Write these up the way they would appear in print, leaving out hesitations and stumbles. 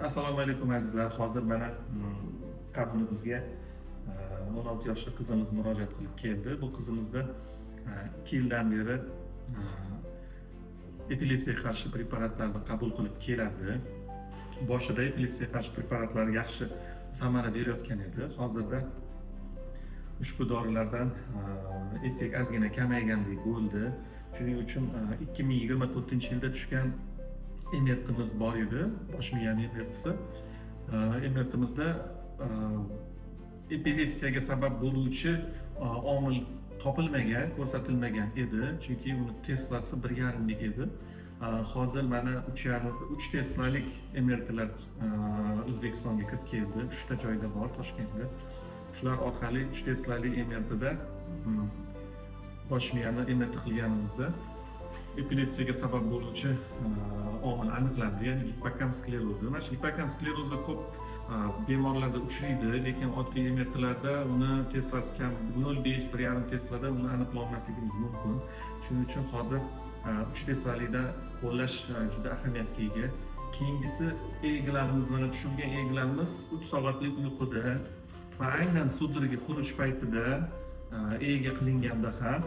Assalomu alaykum azizlar. Hozir mana qabul bizga 16 yoshli qizimiz murojaat qilib keldi. Bu qizimizda 2 yildan beri epilepsiyaga qarshi preparatlarni qabul qilib keladi. Boshida epilepsiyaga qarshi preparatlar yaxshi samara berayotgan edi. Hozirda ushbu dorilardan effekt ozgina kamaygandek bo'ldi. Shuning uchun 2024-yilda tushgan MRTimiz bor edi, bosh miyaning MRTisi. MRTimizda epilepsiyaga sabab bo'luvchi omil topilmagan, ko'rsatilmagan edi, chunki uni testlasi 1,5 lik edi. Hozir mana 3 testlalik MRTlar O'zbekistonga kirib keldi. 3 ta joyda bor Toshkentda. Shular orqali 3 testlalik MRTda bosh miyani MRT qilganimizda epilepsiyaga sabab bo'luvchi omil aniqlandi, ya'ni gipokam sklerozi. Mana shu gipokam sklerozi ko'p bemorlarda uchraydi, lekin oddiy MRTlarda uni teslasi kam 0,5 1,5 teslada uni aniqlolmasligimiz mumkin. Shuning uchun hozir 3 teslalikda qo'llash juda ahamiyatga ega. Keyingisi eglarimiz, mana tushirgan eglarimiz 3 soatlik uyquda va aynan sudurga xuruj paytida ega qilinganda ham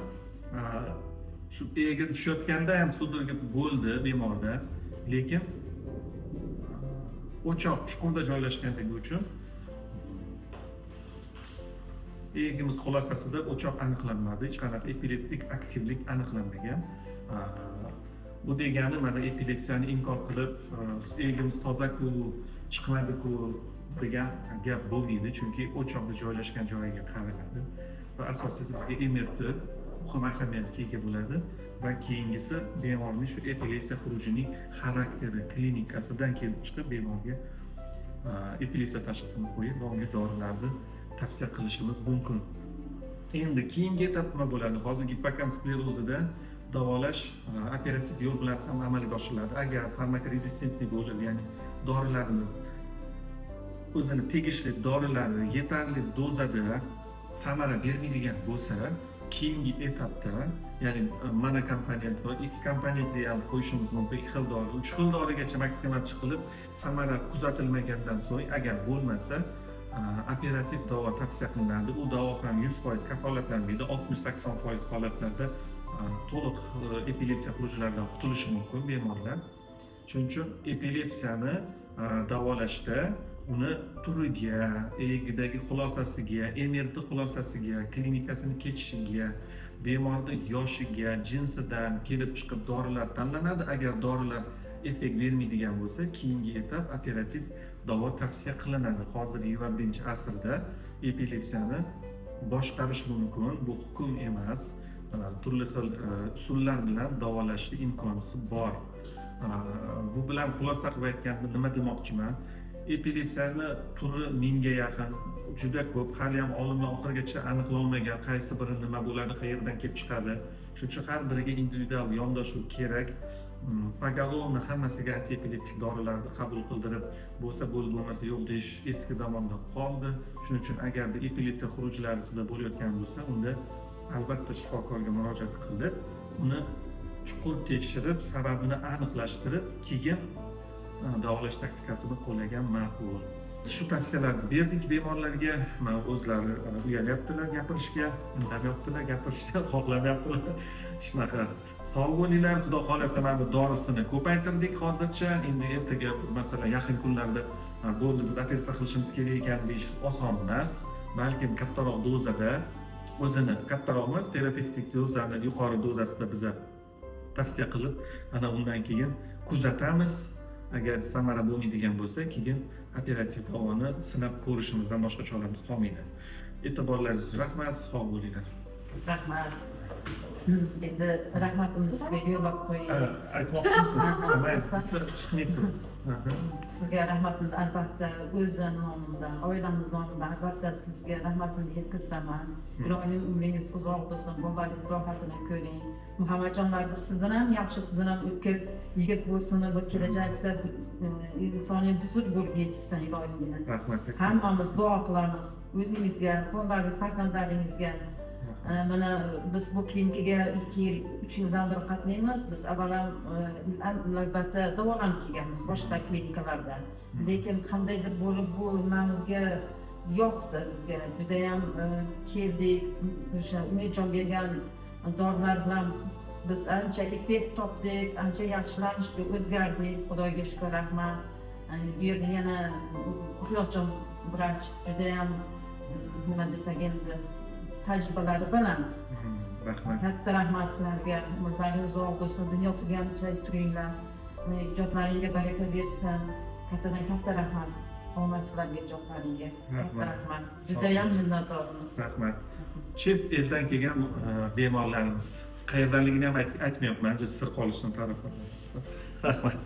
shu ega tushayotganda ham sudurga bo'ldi bemorda, lekin o'choq chuqurda joylashganligi uchun egimiz xulosasida o'choq aniqlanmadi, hech qanaqa epileptik aktivlik aniqlanmagan. Bu degani mana epilepsiyani inkor qilib egimiz toza-ku, chiqmadi-ku degan gap bo'lmaydi, chunki o'choqda joylashgan joyiga qaraladi va asosiysi bizga MRT muhim ahamiyatga ega bo'ladi va keyingisi bemorning shu epilepsiya xurujining xarakteri, klinikasidan kelib chiqib bemorga epilepsiya tashxisini qo'yib va unga dorilarni tavsiya qilishimiz mumkin. Endi keyingi etap nima bo'ladi? Hozir gipokam sklerozida davolash operativ yo'l bilan ham amalga oshiriladi. Agar farmakorezistentli bo'lib, ya'ni dorilarimiz o'zini tegishli dorilari yetarli dozada samara bermaydigan bo'lsa, keyingi etapda, ya'ni monokomponent va 2 komponentli ham qo'yishimiz mumkin. 2 xil dori, 3 xil dorigacha maksimal chiqilib, samara kuzatilmagandan so'ng agar bo'lmasa, operativ davo tavsiya qilinadi. U davo ham 100% kafolatlanmaydi. 60-80% holatlarda to'liq epilepsiya xurujlaridan qutulishi mumkin bemorlar. Shuning uchun epilepsiyani davolashda uni turiga, egidagi xulosasiga, MRT xulosasiga, klinikasini kechishiga, bemorning yoshiga, jinsidan kelib chiqib dorilar tanlanadi. Agar dorilar effekt bermaydigan bo'lsa, keyingi etap operativ davo tavsiya qilinadi. Hozir 21-asrda epilepsiyani boshqarish mumkin, bu hukm emas. Turli xil usullar bilan davolashni imkoniyati bor. Bu bilan xulosa qilib aytganda nima demoqchiman? Epilepsiyani turi 1000 ga yaqin, juda ko'p, hali ham olimlar oxirigacha aniqlolmagan qaysi biri nima bo'ladi, qayerdan kelib chiqadi. Shuning uchun har biriga individual yondashuv kerak. Pogolovni hammasiga antiepileptik dorilarni qabul qildirib, bo'lsa bo'lmasa yo'q deyish eski zamonda qoldi. Shuning uchun agarda epilepsiya xurujlarida bo'layotgan bo'lsa, unda albatta shifokorga murojaat qilib, uni chuqur tekshirib, sababini aniqlashtirib, keyin davolash taktikasini qo'llagan ma'qul. Shu tavsiyalarni berdik bemorlarga. Mana o'zlari uyalyaptilar gapirishga, indamayaptilar gapirishga, xohlamayaptilar. Shunaqa. Sog' bo'linglar, xudo xolasa mana dorisini ko'paytirdik hozircha. Endi ertaga masalan yaqin kunlarda bo'ldi biz operatsiya qilishimiz kerak ekan deyish oson emas. Balkim kattaroq dozada, o'zini kattaroq emas, terapevtik dozani yuqori dozasida biza tavsiya qilib, ana undan keyin kuzatamiz. Agar samara bo'lmaydigan bo'lsa, keyin operativ davoni sinab ko'rishimizdan boshqa choramiz qolmaydi. E'tiborlaringiz uchun rahmat, sog' bo'linglar. Rahmat. Endi rahmatimizni sizga yo'llab qo'yay. Aytmoqchimisiz? Nima chiqmaydi. Sizga rahmatimni albatta o'zim nomidan, oilamiz nomidan albatta sizga rahmatimni yetkazaman. Ilohim umringiz uzoq bo'lsin, bolaringiz rohatini ko'ring. Muhammadjonlar, sizdan ham yaxshi, sizdan ham o'tkir yigit bo'lsin, bu kelajakda insoniyat buzib bo'lib yetishsin ilohim. Rahmat. Hammamiz duo qilamiz o'zingizga, bolaringiz, farzandlaringizga. Mana biz bu klinikaga 2 yil, 3 yildan beri qatnaymiz. Biz avvalam navbatda davolanib kelganmiz boshqa klinikalarda. Lekin qandaydir bo'lib bu nimamizga yoqdi bizga. Judayam keldik, o'sha umidjon bergan dorilar bilan biz ancha effekt topdik, ancha yaxshilanishga o'zgardik. Xudoga shukr, rahmat. Bu yerda yana Quyoshjon vrach judayam nima desak endi tajribalari baland. Rahmat. Katta rahmat sizlarga. Umrlaringiz uzoq bo'lsin, dunyo turgancha turinglar. Ijodlaringga baraka bersin. Kattadan katta rahmat. Omad sizlarga ijodlaringga. Katta rahmat. Judayam minnatdormiz. Rahmat. Chet eldan kelgan bemorlarimiz qayerdanligini ham aytmayapman, sir qolishini tarafim. Rahmat.